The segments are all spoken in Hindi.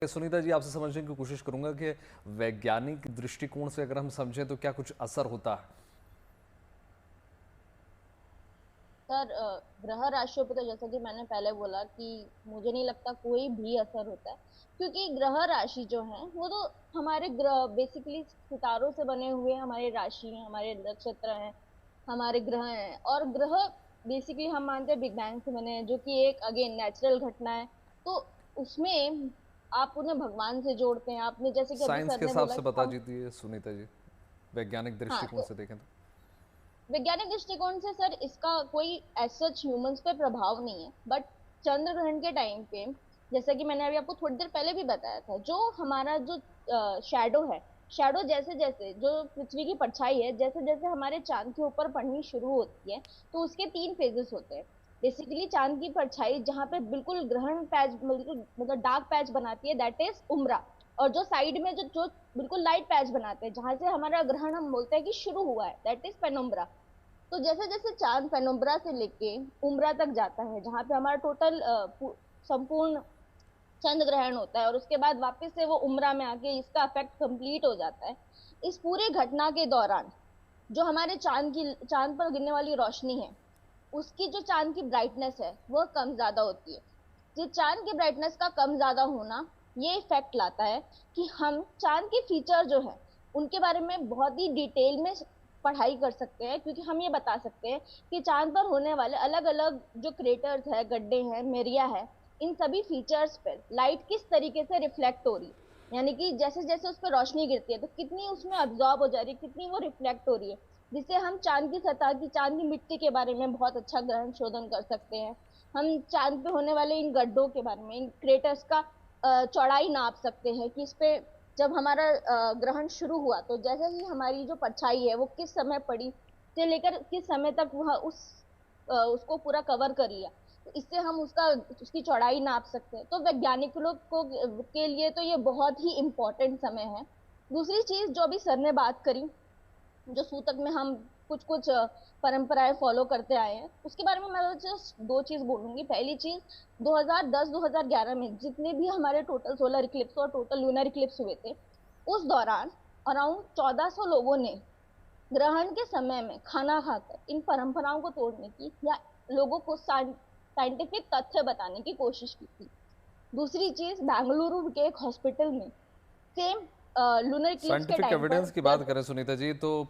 सुनीता जी, आपसे समझने की कोशिश करूंगा कि वैज्ञानिक दृष्टिकोण से अगर हम समझें तो क्या कुछ असर होता है? सर ग्रह राशियों पे तो जैसा कि मैंने पहले बोला कि मुझे नहीं लगता कोई भी असर होता है। क्योंकि ग्रह राशि जो है वो तो हमारे ग्रह बेसिकली सितारों से बने हुए हमारे राशि हैं, हमारे नक्षत्र हैं, हमारे ग्रह हैं। और ग्रह बेसिकली हम मानते हैं बिग बैंग से बने हैं, जो कि एक अगेन नेचुरल घटना है। तो उसमें आप उन्हें भगवान से जोड़ते हैं। आपने जैसे कि अभी साइंस सर के ने हिसाब बोला से कि बता हम दीजिए सुनीता जी, वैज्ञानिक हाँ, दृष्टिकोण तो से देखें तो। वैज्ञानिक दृष्टिकोण से सर इसका कोई एज ह्यूमंस पे प्रभाव नहीं है। बट चंद्र ग्रहण के टाइम पे, जैसा कि मैंने अभी आपको थोड़ी देर पहले भी बताया था, जो हमारा जो शैडो है, शैडो जैसे जैसे जो पृथ्वी की परछाई है जैसे जैसे हमारे चांद के ऊपर पड़नी शुरू होती है, तो उसके तीन फेजेस होते हैं। बेसिकली चांद की परछाई जहाँ पे बिल्कुल ग्रहण पैच मतलब डार्क पैच बनाती है, दैट इज उम्रा। और जो साइड में जो जो बिल्कुल लाइट पैच बनाते हैं, जहां से हमारा ग्रहण हम बोलते हैं कि शुरू हुआ है, दैट इज पेनुम्ब्रा। तो जैसे जैसे चांद पेनुम्ब्रा से लेके उम्रा तक जाता है, जहां पे हमारा टोटल संपूर्ण चंद्र ग्रहण होता है, और उसके बाद वापस से वो उम्रा में आके इसका इफेक्ट कंप्लीट हो जाता है। इस पूरे घटना के दौरान जो हमारे चांद पर गिरने वाली रोशनी है, उसकी जो चांद की ब्राइटनेस है वह कम ज्यादा होती है। ये चांद की ब्राइटनेस का कम ज्यादा होना ये इफेक्ट लाता है कि हम चांद के फीचर जो है उनके बारे में बहुत ही डिटेल में पढ़ाई कर सकते हैं। क्योंकि हम ये बता सकते हैं कि चांद पर होने वाले अलग अलग जो क्रेटर्स है, गड्ढे हैं, मेरिया है, इन सभी फीचर्स पर लाइट किस तरीके से रिफ्लेक्ट हो रही है। यानी कि जैसे जैसे उस पर रोशनी गिरती है तो कितनी उसमें अब्जॉर्ब हो जा रही है, कितनी वो रिफ्लेक्ट हो रही है। जिससे हम चांद की सतह की, चांद की मिट्टी के बारे में बहुत अच्छा ग्रहण शोधन कर सकते हैं। हम चांद पे होने वाले इन गड्ढों के बारे में, इन क्रेटर्स का चौड़ाई नाप सकते हैं कि इस पे जब हमारा ग्रहण शुरू हुआ तो जैसे ही हमारी जो परछाई है वो किस समय पड़ी से लेकर किस समय तक वह उसको पूरा कवर कर लिया। तो इससे हम उसकी चौड़ाई नाप सकते हैं। तो वैज्ञानिक लोग को के लिए तो ये बहुत ही इंपॉर्टेंट समय है। दूसरी चीज जो अभी सर ने बात करी, जो सूतक में हम कुछ कुछ परंपराएं फॉलो करते आए हैं, उसके बारे में मैं जस्ट दो चीज बोलूंगी। पहली चीज, 2010-2011 में जितने भी हमारे टोटल सोलर इक्लिप्स और टोटल लूनर इक्लिप्स हुए थे, उस दौरान अराउंड 1400 लोगों ने ग्रहण के समय में खाना खाकर इन परंपराओं को तोड़ने की या लोगों को साइंटिफिक तथ्य बताने की कोशिश की थी। दूसरी चीज, बेंगलुरु के एक हॉस्पिटल में सेम लूनर इक्लिप्स के साइंटिफिक टाइम पर एविडेंस की बात जब करें सुनीता जी तो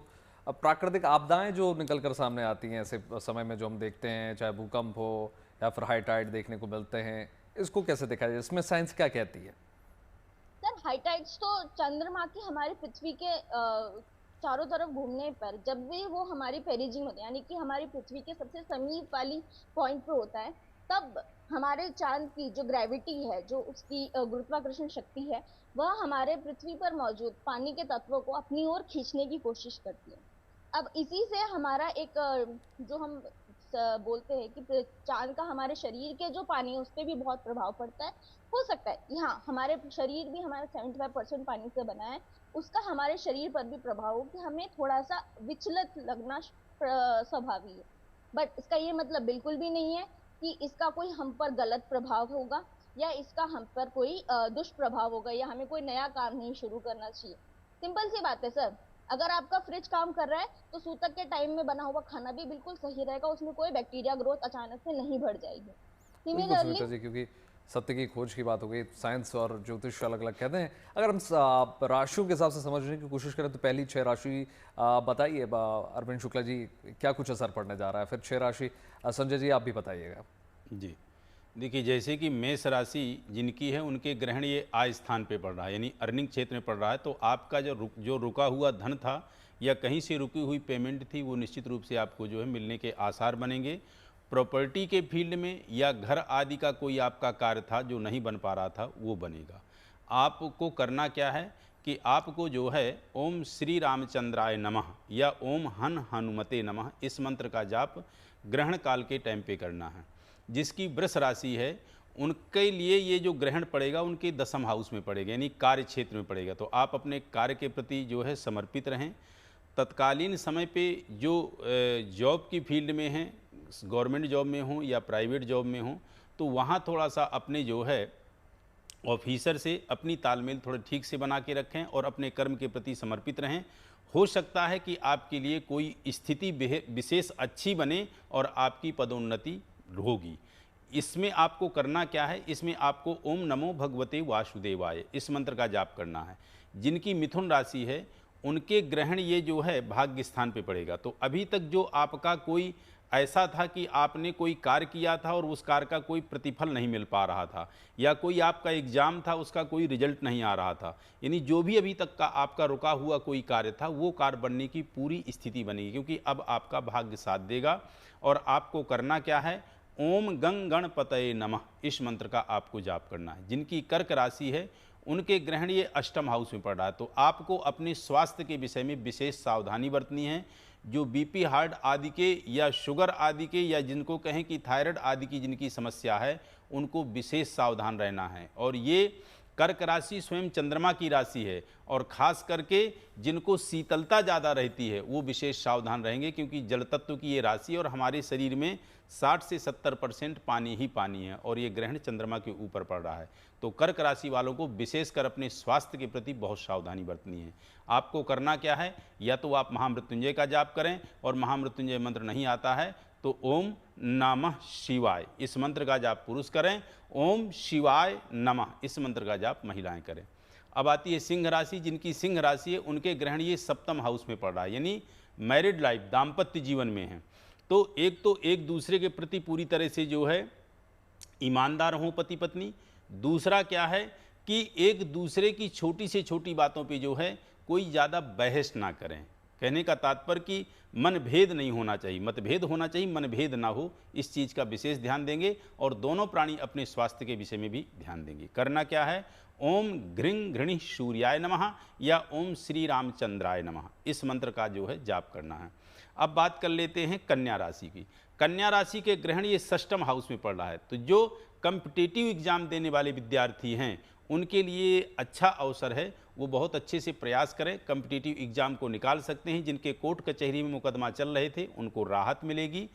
अब प्राकृतिक आपदाएं जो निकल कर सामने आती हैं ऐसे समय में जो हम देखते हैं, चाहे भूकंप हो या फिर हाई टाइड देखने को मिलते हैं, इसको कैसे देखा जाए? इसमें साइंस क्या कहती है? सर हाइटाइड्स तो चंद्रमा की हमारी पृथ्वी के चारों तरफ घूमने पर जब भी वो हमारी पेरिजिंग होती है, यानी कि हमारी पृथ्वी के सबसे समीप वाली पॉइंट पे होता है, तब हमारे चांद की जो ग्रेविटी है, जो उसकी गुरुत्वाकर्षण शक्ति है, वह हमारे पृथ्वी पर मौजूद पानी के तत्वों को अपनी ओर खींचने की कोशिश करती है। अब इसी से हमारा एक जो हम बोलते हैं कि चांद का हमारे शरीर के जो पानी है उस पर भी बहुत प्रभाव पड़ता है। हो सकता है हाँ, हमारे शरीर भी हमारा 75% पानी से बना है, उसका हमारे शरीर पर भी प्रभाव हो कि हमें थोड़ा सा विचलित लगना स्वाभाविक है। बट इसका ये मतलब बिल्कुल भी नहीं है कि इसका कोई हम पर गलत प्रभाव होगा, या इसका हम पर कोई दुष्प्रभाव होगा, या हमें कोई नया काम नहीं शुरू करना चाहिए। सिंपल सी बात है सर, अगर आपका फ्रिज काम कर रहा है तो सूतक के टाइम में बना हुआ खाना भी बिल्कुल सही रहेगा, उसमें कोई बैक्टीरिया ग्रोथ अचानक से नहीं बढ़ जाएगी। बिल्कुल सिमिलरली सुनीता जी, क्योंकि सत्य की खोज की बात हो गई, साइंस और ज्योतिष अलग अलग कहते हैं। अगर हम राशियों के हिसाब से समझने की कोशिश करें तो पहली 6 राशि बताइए अरविंद शुक्ला जी, क्या कुछ असर पड़ने जा रहा है? फिर 6 राशि संजय जी आप भी बताइएगा। जी। देखिए, जैसे कि मेष राशि जिनकी है उनके ग्रहण ये आय स्थान पे पड़ रहा है, यानी अर्निंग क्षेत्र में पड़ रहा है। तो आपका जो रुका हुआ धन था या कहीं से रुकी हुई पेमेंट थी, वो निश्चित रूप से आपको जो है मिलने के आसार बनेंगे। प्रॉपर्टी के फील्ड में या घर आदि का कोई आपका कार्य था जो नहीं बन पा रहा था, वो बनेगा। आपको करना क्या है कि आपको जो है ओम श्री रामचंद्राय नमः या ओम हन हनुमते नमः इस मंत्र का जाप ग्रहण काल के टाइम पे करना है। जिसकी वृष राशि है उनके लिए ये जो ग्रहण पड़ेगा उनके दसम हाउस में पड़ेगा, यानी कार्य क्षेत्र में पड़ेगा। तो आप अपने कार्य के प्रति जो है समर्पित रहें। तत्कालीन समय पे जो जॉब की फील्ड में हैं, गवर्नमेंट जॉब में हों या प्राइवेट जॉब में हों, तो वहाँ थोड़ा सा अपने जो है ऑफिसर से अपनी तालमेल थोड़ा ठीक से बना के रखें और अपने कर्म के प्रति समर्पित रहें। हो सकता है कि आपके लिए कोई स्थिति विशेष अच्छी बने और आपकी पदोन्नति होगी। इसमें आपको करना क्या है, इसमें आपको ओम नमो भगवते वासुदेवाय इस मंत्र का जाप करना है। जिनकी मिथुन राशि है उनके ग्रहण ये जो है भाग्य स्थान पे पड़ेगा। तो अभी तक जो आपका कोई ऐसा था कि आपने कोई कार्य किया था और उस कार्य का कोई प्रतिफल नहीं मिल पा रहा था, या कोई आपका एग्जाम था उसका कोई रिजल्ट नहीं आ रहा था, यानी जो भी अभी तक का आपका रुका हुआ कोई कार्य था वो कार्य बनने की पूरी स्थिति बनेगी, क्योंकि अब आपका भाग्य साथ देगा। और आपको करना क्या है, ओम गंग गणपतये नमः इस मंत्र का आपको जाप करना है। जिनकी कर्क राशि है उनके ग्रहण ये अष्टम हाउस में पड़ रहा है, तो आपको अपने स्वास्थ्य के विषय में विशेष सावधानी बरतनी है। जो बीपी हार्ट आदि के या शुगर आदि के या जिनको कहें कि थायराइड आदि की जिनकी समस्या है उनको विशेष सावधान रहना है। और ये कर्क राशि स्वयं चंद्रमा की राशि है, और खास करके जिनको शीतलता ज़्यादा रहती है वो विशेष सावधान रहेंगे, क्योंकि जल तत्व की ये राशि और हमारे शरीर में 60 से 70% पानी ही पानी है, और ये ग्रहण चंद्रमा के ऊपर पड़ रहा है। तो कर्क राशि वालों को विशेषकर अपने स्वास्थ्य के प्रति बहुत सावधानी बरतनी है। आपको करना क्या है, या तो आप महामृत्युंजय का जाप करें, और महामृत्युंजय मंत्र नहीं आता है तो ओम नमः शिवाय इस मंत्र का जाप पुरुष करें, ओम शिवाय नमः इस मंत्र का जाप महिलाएं करें। अब आती है सिंह राशि। जिनकी सिंह राशि है उनके ग्रहण ये सप्तम हाउस में पड़ रहा है, यानी मैरिड लाइफ दाम्पत्य जीवन में है। तो एक दूसरे के प्रति पूरी तरह से जो है ईमानदार हों पति पत्नी। दूसरा क्या है कि एक दूसरे की छोटी से छोटी बातों पे जो है कोई ज़्यादा बहस ना करें। कहने का तात्पर्य कि मनभेद नहीं होना चाहिए, मतभेद होना चाहिए, मनभेद ना हो, इस चीज़ का विशेष ध्यान देंगे। और दोनों प्राणी अपने स्वास्थ्य के विषय में भी ध्यान देंगे। करना क्या है, ओम घृं घृणि सूर्याय नमः या ओम श्री रामचंद्राय नमः इस मंत्र का जो है जाप करना है। अब बात कर लेते हैं कन्या राशि की। कन्या राशि के ग्रहण ये षष्ठम हाउस में पड़ रहा है, तो जो कम्पिटिटिव एग्जाम देने वाले विद्यार्थी हैं उनके लिए अच्छा अवसर है, वो बहुत अच्छे से प्रयास करें, कम्पिटिटिव एग्जाम को निकाल सकते हैं। जिनके कोर्ट कचहरी में मुकदमा चल रहे थे उनको राहत मिलेगी,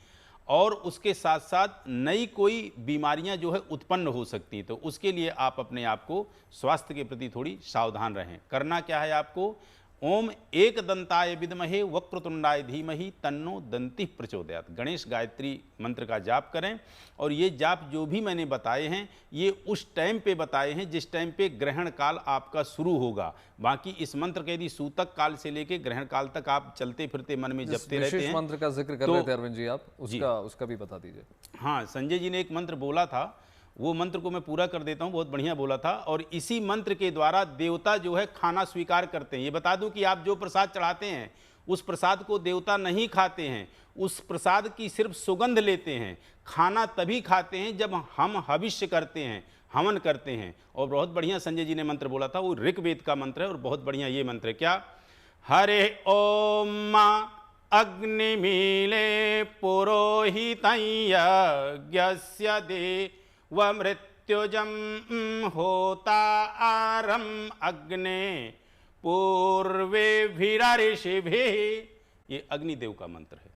और उसके साथ साथ नई कोई बीमारियां जो है उत्पन्न हो सकती हैं, तो उसके लिए आप अपने आप को स्वास्थ्य के प्रति थोड़ी सावधान रहें। करना क्या है आपको, ओम एक दंताय विद्महे वक्रतुंडाय धीमहि तन्नो दंति प्रचोदयात् गणेश गायत्री मंत्र का जाप करें। और ये जाप जो भी मैंने बताए हैं ये उस टाइम पे बताए हैं जिस टाइम पे ग्रहण काल आपका शुरू होगा। बाकी इस मंत्र के यदि सूतक काल से लेके ग्रहण काल तक आप चलते फिरते मन में जपते रहते हैं। मंत्र का जिक्र कर रहे थे अरविंद जी, आप उसका भी बता दीजिए। हाँ, संजय जी ने एक मंत्र बोला था, वो मंत्र को मैं पूरा कर देता हूँ, बहुत बढ़िया बोला था। और इसी मंत्र के द्वारा देवता जो है खाना स्वीकार करते हैं। ये बता दूं कि आप जो प्रसाद चढ़ाते हैं उस प्रसाद को देवता नहीं खाते हैं, उस प्रसाद की सिर्फ सुगंध लेते हैं। खाना तभी खाते हैं जब हम हविष्य करते हैं, हवन करते हैं। और बहुत बढ़िया संजय जी ने मंत्र बोला था, वो ऋग्वेद का मंत्र है और बहुत बढ़िया ये मंत्र है। क्या, हरे ओम अग्निमीले पुरोहितं यज्ञस्य देवमृत्युजं होता आरम अग्ने पूर्वे ऋषिभिः। ये अग्निदेव का मंत्र है।